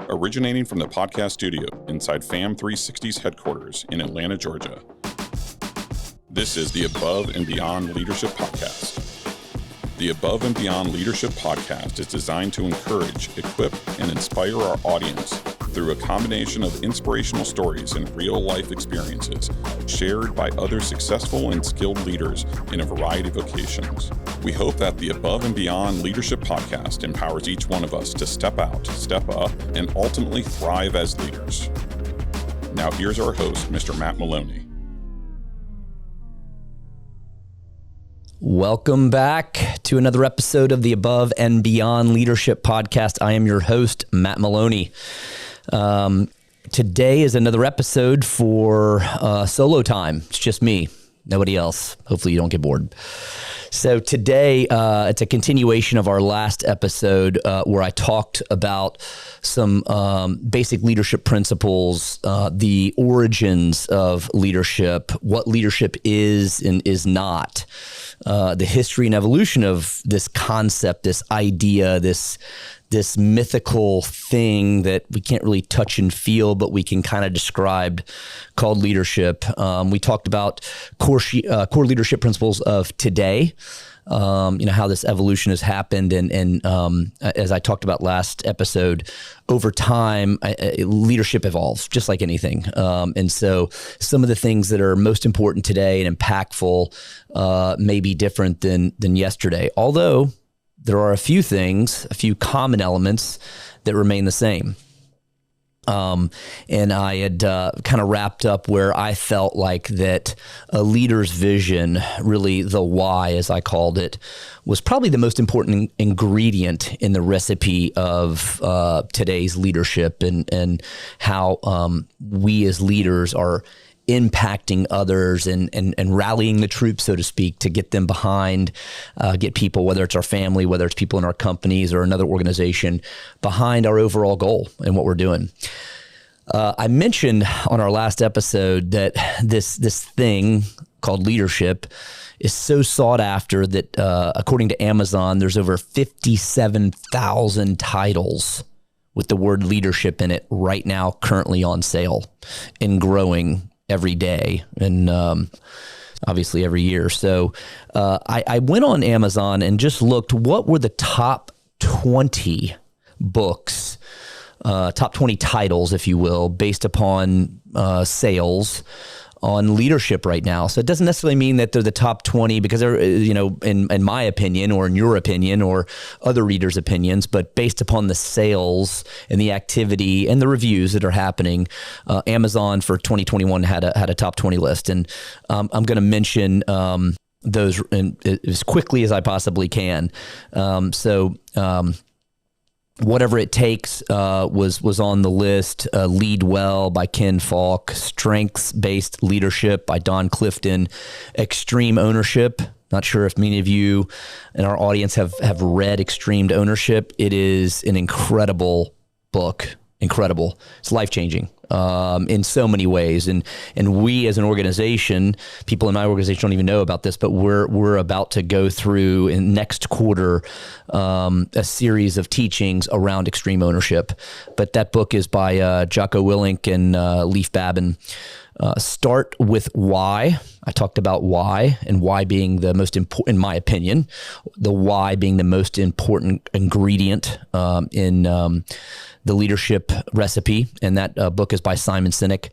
originating from the podcast studio inside FAM 360's headquarters in Atlanta, Georgia. This is the Above and Beyond Leadership Podcast. The Above and Beyond Leadership Podcast is designed to encourage, equip, and inspire our audience through a combination of inspirational stories and real-life experiences shared by other successful and skilled leaders in a variety of vocations. We hope that the Above and Beyond Leadership Podcast empowers each one of us to step out, step up, and ultimately thrive as leaders. Now here's our host, Mr. Matt Maloney. Welcome back to another episode of the Above and Beyond Leadership Podcast. I am your host, Matt Maloney. Today is another episode for solo time. It's just me, nobody else. Hopefully you don't get bored. So today, it's a continuation of our last episode where I talked about some basic leadership principles, the origins of leadership, what leadership is and is not, the history and evolution of this concept, this idea, this mythical thing that we can't really touch and feel, but we can kind of describe, called leadership. We talked about core leadership principles of today, how this evolution has happened. And as I talked about last episode, over time, leadership evolves just like anything. And so some of the things that are most important today and impactful may be different than yesterday. Although there are a few common elements that remain the same. And I had kind of wrapped up where I felt like that a leader's vision, really the why, as I called it, was probably the most important ingredient in the recipe of today's leadership and how we as leaders are impacting others and rallying the troops, so to speak, to get them behind, get people, whether it's our family, whether it's people in our companies or another organization, behind our overall goal and what we're doing. I mentioned on our last episode that this thing called leadership is so sought after that according to Amazon, there's over 57,000 titles with the word leadership in it right now, currently on sale and growing every day and obviously every year. So I went on Amazon and just looked what were the top 20 books, top 20 titles, if you will, based upon sales on leadership right now. So it doesn't necessarily mean that they're the top 20 because they're, in my opinion or in your opinion or other readers' opinions, but based upon the sales and the activity and the reviews that are happening, Amazon for 2021 had a top 20 list. And I'm going to mention those as quickly as I possibly can. Whatever It Takes was on the list. Lead Well by Ken Falk. Strengths-Based Leadership by Don Clifton. Extreme Ownership. Not sure if many of you in our audience have read Extreme Ownership. It is an incredible book. Incredible. It's life-changing in so many ways. And we as an organization, people in my organization don't even know about this, but we're about to go through in next quarter a series of teachings around extreme ownership. But that book is by Jocko Willink and Leif Babin. Start with why. I talked about why and why being the most important, in my opinion, the why being the most important ingredient in the leadership recipe. And that book is by Simon Sinek.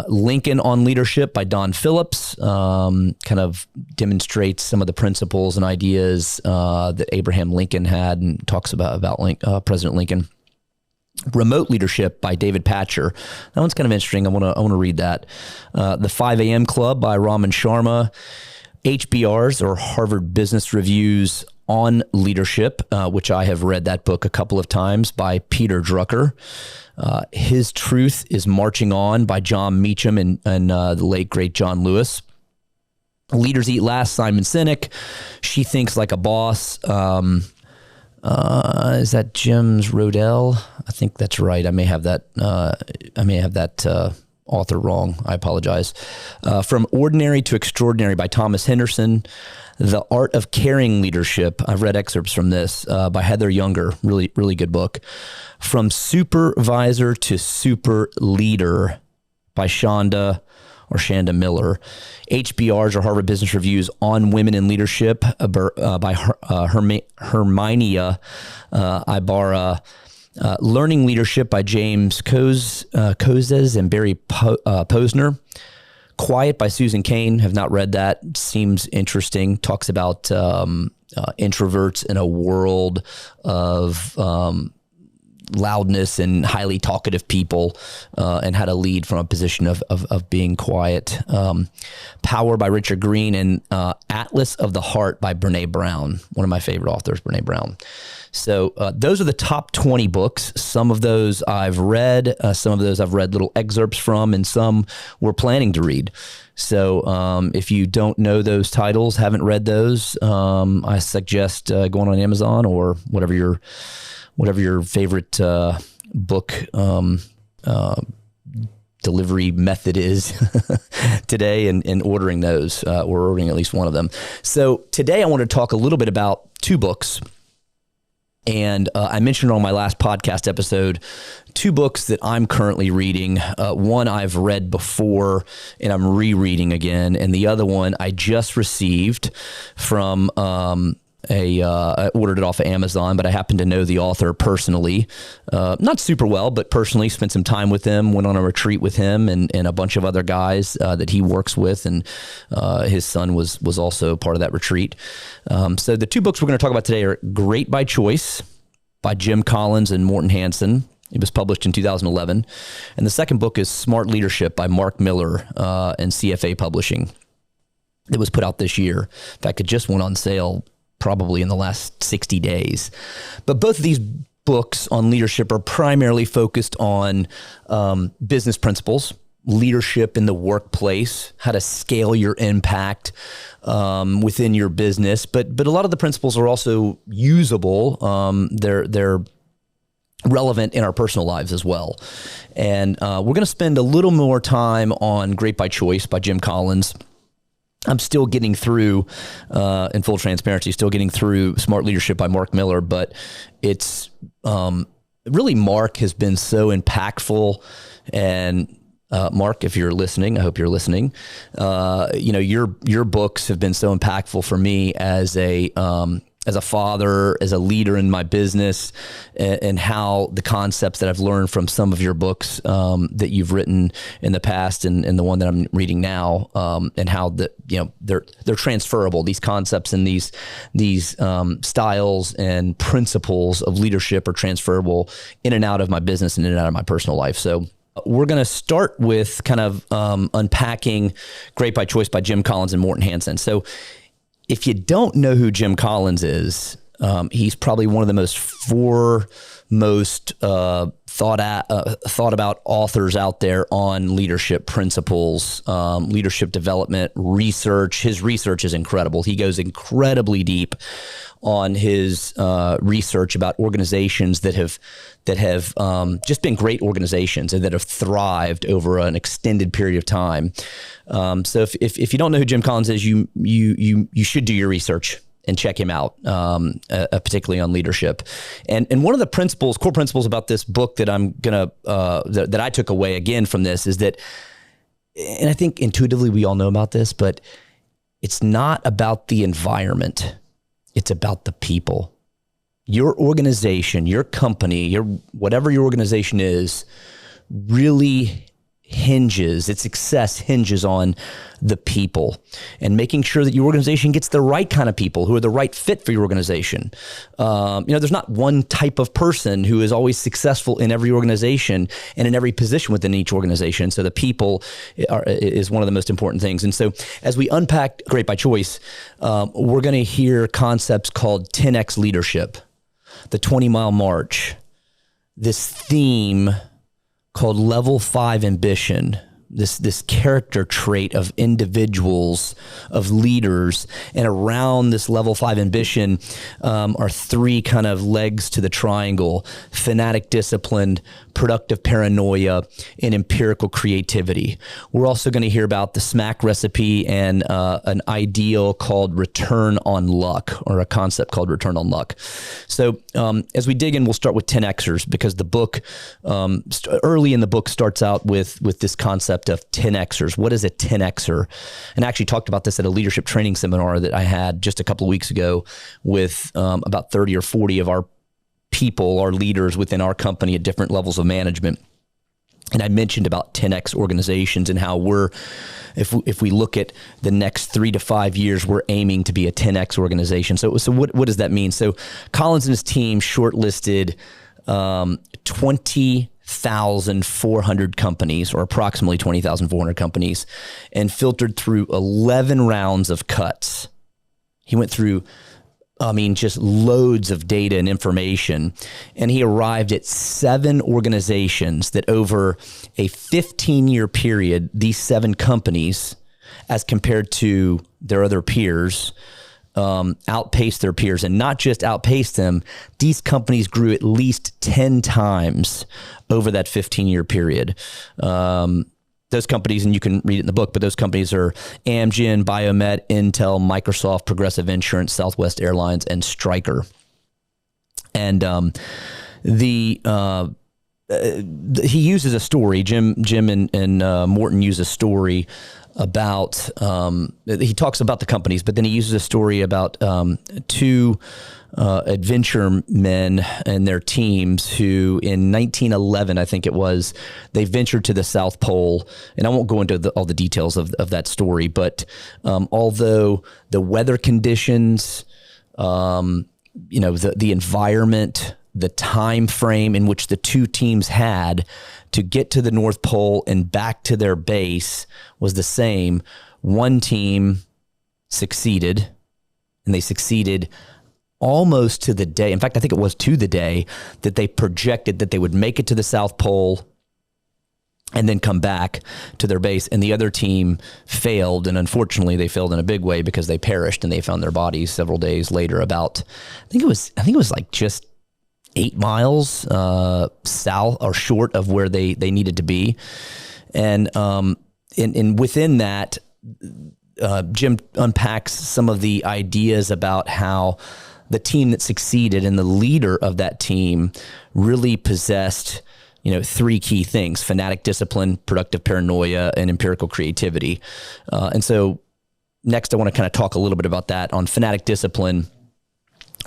Lincoln on Leadership by Don Phillips kind of demonstrates some of the principles and ideas that Abraham Lincoln had and talks about President Lincoln. Remote Leadership by David Patcher. That one's kind of interesting. I want to read that. The 5 a.m. Club by Raman Sharma. HBRs or Harvard Business Reviews on Leadership, which I have read that book a couple of times by Peter Drucker. His Truth is Marching On by John Meacham and the late great John Lewis. Leaders Eat Last, Simon Sinek. She Thinks Like a Boss. Is that James Rodell? I think that's right. I may have that author wrong. I apologize. From Ordinary to Extraordinary by Thomas Henderson. The Art of Caring Leadership. I've read excerpts from this by Heather Younger. Really, really good book. From Supervisor to Super Leader by Shanda Miller. HBRs or Harvard Business Reviews on Women in Leadership by Herminia Ibarra. Learning Leadership by James Kozes and Barry Posner. Quiet by Susan Cain. Have not read that. Seems interesting. Talks about introverts in a world of loudness and highly talkative people, and how to lead from a position of being quiet. Power by Richard Green, and Atlas of the Heart by Brene Brown. One of my favorite authors, Brene Brown. So those are the top 20 books. Some of those I've read, some of those I've read little excerpts from, and some we're planning to read. So if you don't know those titles, haven't read those, I suggest going on Amazon or whatever your favorite book delivery method is today, and ordering those, or ordering at least one of them. So today I want to talk a little bit about two books. And I mentioned on my last podcast episode, two books that I'm currently reading. One I've read before and I'm rereading again. And the other one I just received from I ordered it off of Amazon, but I happen to know the author personally, not super well, but personally spent some time with him, went on a retreat with him and a bunch of other guys that he works with. And his son was also part of that retreat. So the two books we're going to talk about today are Great by Choice by Jim Collins and Morton Hansen. It was published in 2011. And the second book is Smart Leadership by Mark Miller and CFA Publishing. It was put out this year. In fact, it just went on sale probably in the last 60 days. But both of these books on leadership are primarily focused on business principles, leadership in the workplace, how to scale your impact within your business. But a lot of the principles are also usable. They're relevant in our personal lives as well. And we're going to spend a little more time on Great by Choice by Jim Collins. I'm still getting through, in full transparency, still getting through Smart Leadership by Mark Miller, but it's really, Mark has been so impactful. And Mark, if you're listening, I hope you're listening. Your books have been so impactful for me as a father, as a leader in my business, and how the concepts that I've learned from some of your books that you've written in the past and the one that I'm reading now, and how they're transferable. These concepts and these styles and principles of leadership are transferable in and out of my business and in and out of my personal life. So we're going to start with kind of unpacking Great by Choice by Jim Collins and Morton Hansen. So if you don't know who Jim Collins is, he's probably one of the most foremost thought about authors out there on leadership principles, leadership development, research. His research is incredible. He goes incredibly deep on his research about organizations that have just been great organizations and that have thrived over an extended period of time. So if you don't know who Jim Collins is, you should do your research and check him out, particularly on leadership. And one of the core principles about this book that I'm gonna that I took away again from this is that, and I think intuitively we all know about this, but it's not about the environment. It's about the people. Your organization, your company, whatever your organization is, really its success hinges on the people, and making sure that your organization gets the right kind of people who are the right fit for your organization. There's not one type of person who is always successful in every organization and in every position within each organization. So the people is one of the most important things. And so as we unpack Great by Choice, we're going to hear concepts called 10X leadership, the 20-mile march, this theme called Level 5 Ambition, this character trait of individuals, of leaders, and around this level 5 ambition are three kind of legs to the triangle: fanatic discipline, productive paranoia, and empirical creativity. We're also going to hear about the SMAC recipe and an ideal called return on luck, or a concept called return on luck. So as we dig in, we'll start with 10Xers, because the book, early in the book, starts out with this concept of 10Xers. What is a 10Xer? And I actually talked about this at a leadership training seminar that I had just a couple of weeks ago with about 30 or 40 of our people, our leaders within our company at different levels of management. And I mentioned about 10X organizations and how if we look at the next 3 to 5 years, we're aiming to be a 10X organization. So what does that mean? So Collins and his team shortlisted 20,400 companies, or approximately 20,400 companies, and filtered through 11 rounds of cuts. He went through, just loads of data and information. And he arrived at 7 organizations that over a 15-year period, these 7 companies, as compared to their other peers, outpaced their peers. And not just outpaced them, these companies grew at least 10 times over that 15-year period. Those companies, and you can read it in the book, but those companies are Amgen, Biomet, Intel, Microsoft, Progressive Insurance, Southwest Airlines, and Stryker. And he uses a story. Jim and Morton use a story about, he talks about the companies, but then he uses a story about 2 adventure men and their teams who in 1911, I think it was, they ventured to the South Pole. And I won't go into all the details of that story, but although the weather conditions, the environment, the time frame in which the 2 teams had to get to the North Pole and back to their base was the same, one team succeeded, and they succeeded almost to the day. In fact, I think it was to the day that they projected that they would make it to the South Pole and then come back to their base. And the other team failed. And unfortunately, they failed in a big way because they perished, and they found their bodies several days later about, I think it was like just 8 miles south or short of where they needed to be. And within that, Jim unpacks some of the ideas about how the team that succeeded and the leader of that team really possessed, 3 key things: fanatic discipline, productive paranoia, and empirical creativity. And so next, I want to kind of talk a little bit about that. On fanatic discipline,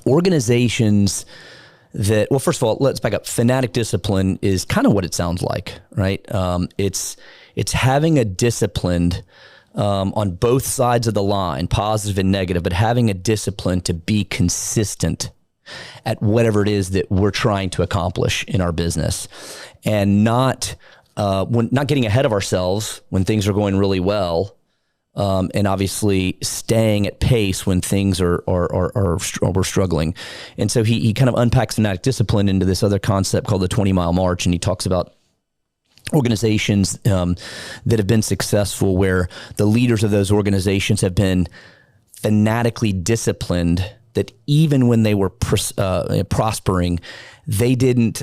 organizations that, well, first of all, let's back up. Fanatic discipline is kind of what it sounds like, right? It's having a disciplined, on both sides of the line, positive and negative, but having a discipline to be consistent at whatever it is that we're trying to accomplish in our business, and not getting ahead of ourselves when things are going really well, and obviously staying at pace when things are we're struggling. And so he kind of unpacks fanatic discipline into this other concept called the 20-mile march, and he talks about organizations that have been successful, where the leaders of those organizations have been fanatically disciplined, that even when they were prospering, they didn't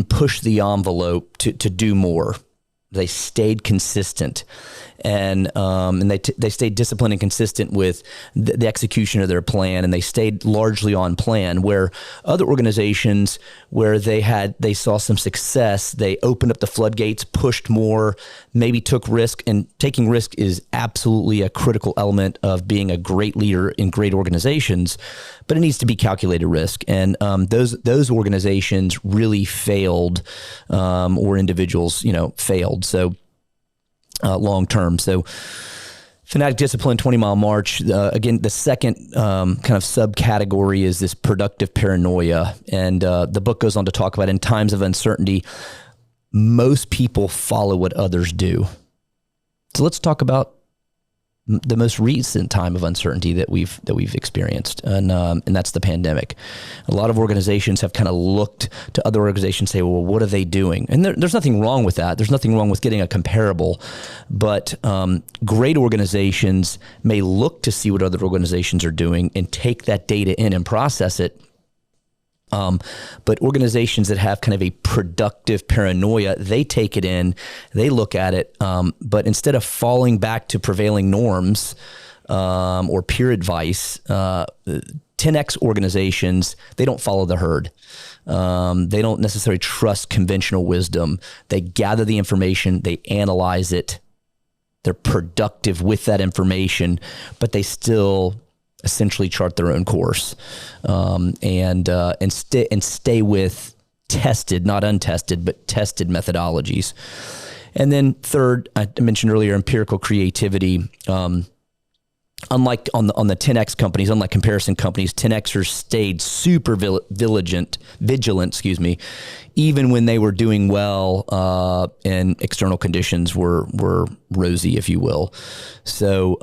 push the envelope to do more. They stayed consistent, and they stayed disciplined and consistent with the execution of their plan, and they stayed largely on plan. Where other organizations, where they saw some success, they opened up the floodgates, pushed more, maybe took risk. And taking risk is absolutely a critical element of being a great leader in great organizations, but it needs to be calculated risk. And those organizations really failed, or individuals, failed. So long term. So fanatic discipline, 20-mile march. Again, the second kind of subcategory is this productive paranoia. And the book goes on to talk about, in times of uncertainty, most people follow what others do. So let's talk about the most recent time of uncertainty that we've experienced, and that's the pandemic. A lot of organizations have kind of looked to other organizations, say, well, what are they doing? And there's nothing wrong with that. There's nothing wrong with getting a comparable, but great organizations may look to see what other organizations are doing and take that data in and process it. But organizations that have kind of a productive paranoia, they take it in, they look at it, but instead of falling back to prevailing norms or peer advice, 10X organizations, they don't follow the herd. They don't necessarily trust conventional wisdom. They gather the information, they analyze it, they're productive with that information, but they still essentially chart their own course, and stay with tested, not untested, but tested methodologies. And then third, I mentioned earlier, empirical creativity. Unlike on the 10X companies, unlike comparison companies, 10Xers stayed super vigilant, even when they were doing well and external conditions were rosy, if you will. So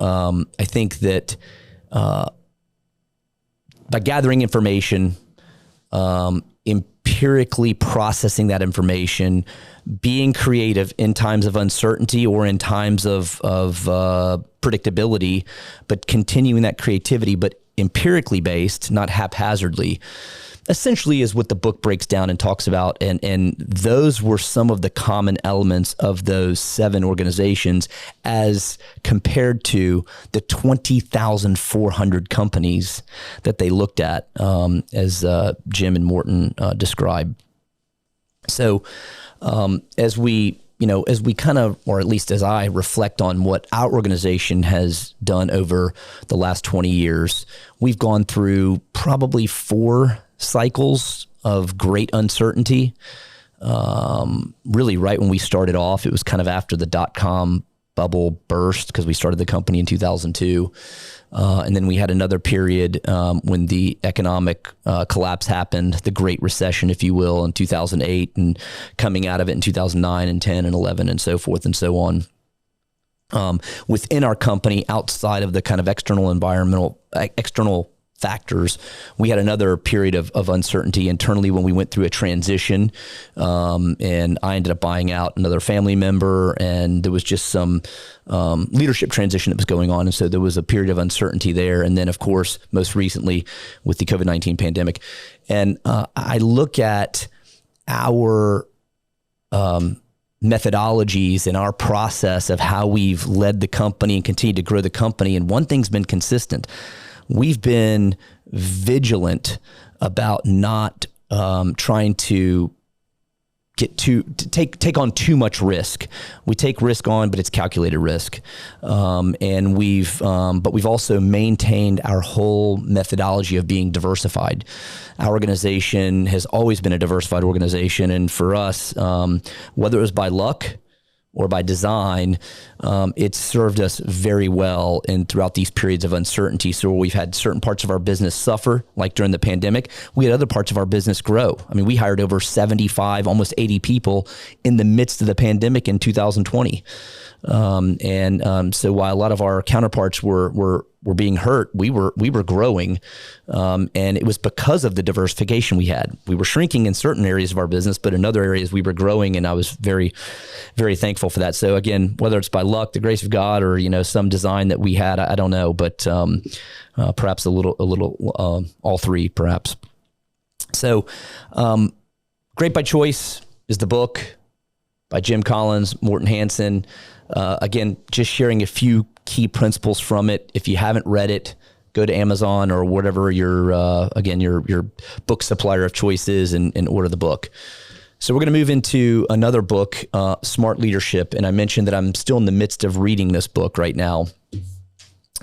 I think that by gathering information, empirically processing that information, being creative in times of uncertainty or in times of predictability, but continuing that creativity, but empirically based, not haphazardly, essentially is what the book breaks down and talks about. And those were some of the common elements of those 7 organizations as compared to the 20,400 companies that they looked at, as Jim and Morton described. So as we kind of, or at least as I reflect on what our organization has done over the last 20 years, we've gone through probably 4 cycles of great uncertainty. Really right when we started off, it was kind of after the dot-com bubble burst, because we started the company in 2002. And then we had another period when the economic collapse happened, the Great Recession, if you will, in 2008, and coming out of it in 2009 and 10 and 11 and so forth and so on. Within our company, outside of the kind of external factors, we had another period of uncertainty internally when we went through a transition, and I ended up buying out another family member, and there was just some leadership transition that was going on, and so there was a period of uncertainty there. And then, of course, most recently with the COVID-19 pandemic, and I look at our methodologies and our process of how we've led the company and continued to grow the company, and one thing's been consistent. We've been vigilant about not trying to take on too much risk. We take risk on, but it's calculated risk, and but we've also maintained our whole methodology of being diversified. Our organization has always been a diversified organization, and for us, whether it was by luck or by design, it's served us very well throughout these periods of uncertainty. So we've had certain parts of our business suffer, like during the pandemic. We had other parts of our business grow. I mean, we hired over 75, almost 80 people in the midst of the pandemic in 2020. So while a lot of our counterparts were being hurt, we were growing, and it was because of the diversification we had. We were shrinking in certain areas of our business, but in other areas we were growing, and I was very, very thankful for that. So again, whether it's by luck, the grace of God, or some design that we had, I don't know, but perhaps a little all three, perhaps. So, Great by Choice is the book by Jim Collins, Morton Hansen. Again, just sharing a few key principles from it. If you haven't read it, go to Amazon or whatever your book supplier of choice is, and order the book. So we're going to move into another book, Smart Leadership. And I mentioned that I'm still in the midst of reading this book right now.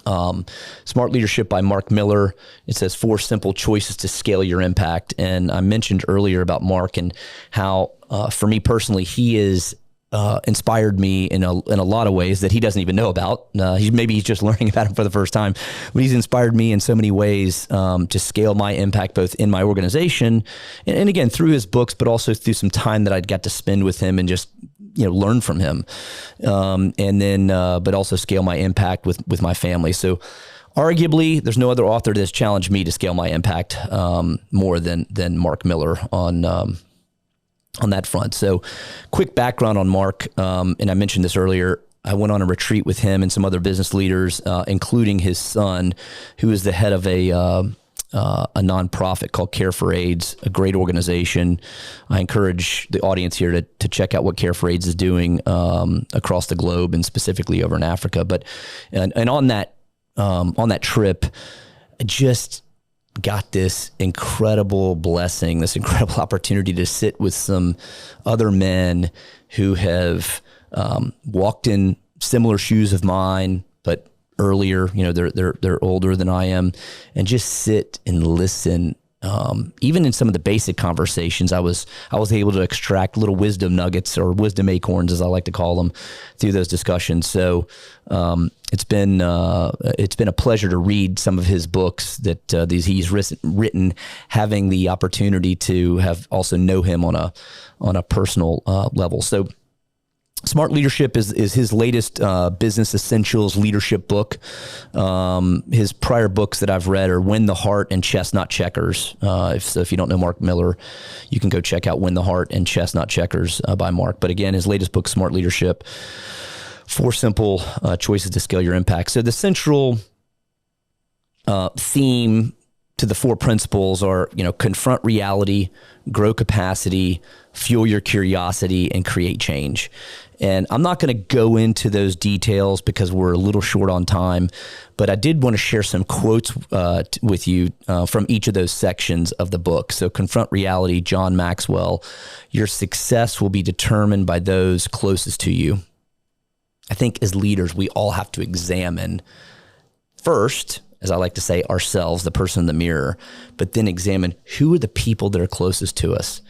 Smart Leadership by Mark Miller. It says 4 simple choices to scale your impact. And I mentioned earlier about Mark and how, for me personally, he is inspired me in a lot of ways that he doesn't even know about. Maybe he's just learning about him for the first time, but he's inspired me in so many ways to scale my impact, both in my organization and again, through his books, but also through some time that I'd got to spend with him and just, learn from him. And then, but also scale my impact with my family. So arguably there's no other author that's challenged me to scale my impact, more than Mark Miller on that front. So quick background on Mark. And I mentioned this earlier. I went on a retreat with him and some other business leaders, including his son, who is the head of a nonprofit called Care for AIDS, a great organization. I encourage the audience here to check out what Care for AIDS is doing across the globe and specifically over in Africa. But and on that trip, I just got this incredible blessing, this incredible opportunity to sit with some other men who have walked in similar shoes of mine, but earlier, they're older than I am, and just sit and listen. Even in some of the basic conversations, I was able to extract little wisdom nuggets or wisdom acorns, as I like to call them, through those discussions. So it's been a pleasure to read some of his books that he's written, having the opportunity to have also know him on a personal level. So Smart Leadership is his latest business essentials leadership book. His prior books that I've read are Win the Heart and Chestnut Checkers. If you don't know Mark Miller, you can go check out Win the Heart and Chestnut Checkers by Mark. But again, his latest book, Smart Leadership, 4 simple choices to scale your impact. So the central theme to the 4 principles are, confront reality, grow capacity, fuel your curiosity, and create change. And I'm not going to go into those details because we're a little short on time, but I did want to share some quotes with you from each of those sections of the book. So confront reality, John Maxwell, your success will be determined by those closest to you. I think as leaders, we all have to examine first, as I like to say, ourselves, the person in the mirror, but then examine who are the people that are closest to us.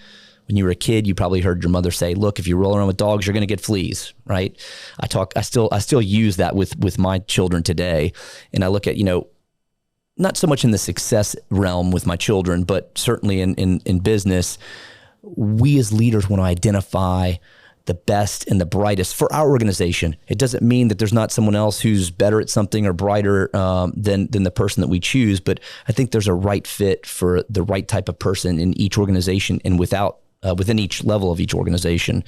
When you were a kid, you probably heard your mother say, look, if you roll around with dogs, you're going to get fleas, right? I still use that with my children today. And I look at, not so much in the success realm with my children, but certainly in business, we as leaders want to identify the best and the brightest for our organization. It doesn't mean that there's not someone else who's better at something or brighter than the person that we choose, but I think there's a right fit for the right type of person in each organization and within each level of each organization.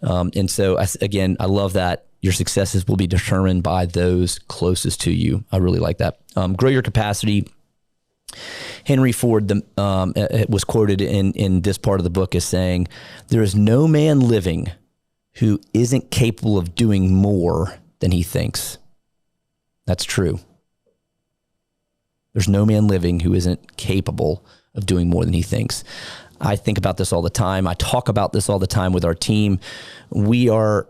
And so, I love that your successes will be determined by those closest to you. I really like that. Grow your capacity. Henry Ford was quoted in this part of the book as saying, there is no man living who isn't capable of doing more than he thinks. That's true. There's no man living who isn't capable of doing more than he thinks. I think about this all the time. I talk about this all the time with our team. We are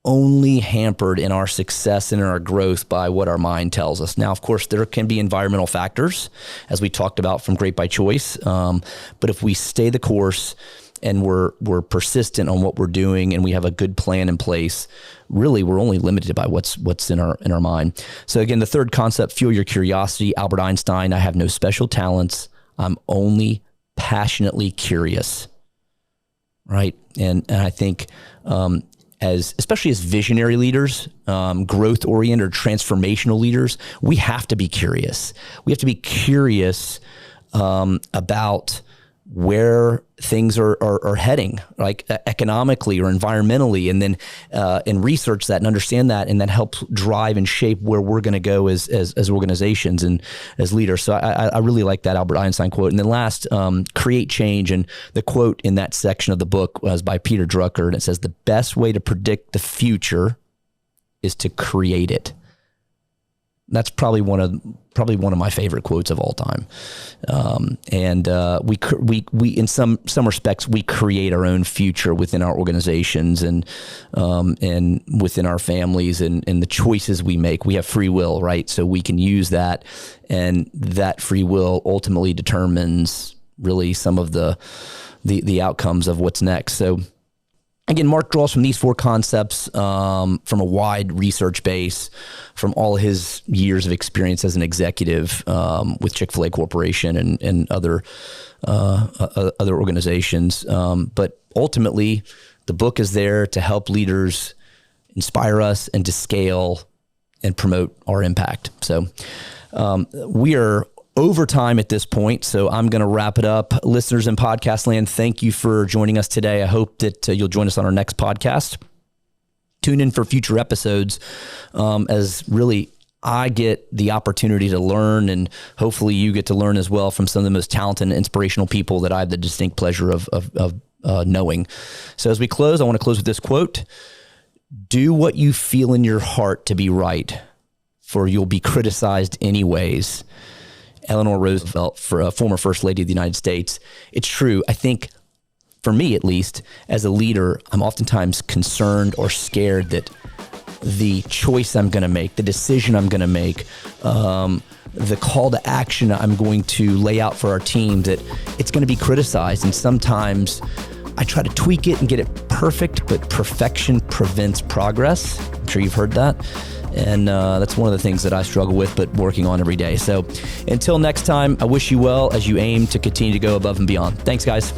only hampered in our success and in our growth by what our mind tells us. Now, of course, there can be environmental factors, as we talked about from Great by Choice. But if we stay the course and we're persistent on what we're doing and we have a good plan in place, really we're only limited by what's in our mind. So again, the third concept, fuel your curiosity. Albert Einstein, I have no special talents. I'm only passionately curious, right? And I think especially as visionary leaders, growth-oriented or transformational leaders, we have to be curious. We have to be curious about where things are heading, like economically or environmentally, and then and research that and understand that, and then help drive and shape where we're going to go as organizations and as leaders. So I really like that Albert Einstein quote. And then last, create change. And the quote in that section of the book was by Peter Drucker, and it says, the best way to predict the future is to create it. That's probably one of my favorite quotes of all time. We in some respects, we create our own future within our organizations and within our families and the choices we make. We have free will, right? So we can use that, and that free will ultimately determines really some of the outcomes of what's next. So again, Mark draws from these 4 concepts from a wide research base, from all his years of experience as an executive with Chick-fil-A Corporation and other organizations. But ultimately, The book is there to help leaders inspire us and to scale and promote our impact. So we are over time at this point, so I'm going to wrap it up. Listeners in podcast land, thank you for joining us today. I hope that you'll join us on our next podcast. Tune in for future episodes as really I get the opportunity to learn, and hopefully you get to learn as well from some of the most talented and inspirational people that I have the distinct pleasure of knowing. So as we close, I want to close with this quote: "Do what you feel in your heart to be right, for you'll be criticized anyways." Eleanor Roosevelt, for a former First Lady of the United States. It's true. I think, for me at least, as a leader, I'm oftentimes concerned or scared that the choice I'm going to make, the decision I'm going to make, the call to action I'm going to lay out for our team, that it's going to be criticized. And sometimes I try to tweak it and get it perfect, but perfection prevents progress. I'm sure you've heard that. And that's one of the things that I struggle with, but working on every day. So until next time, I wish you well as you aim to continue to go above and beyond. Thanks, guys.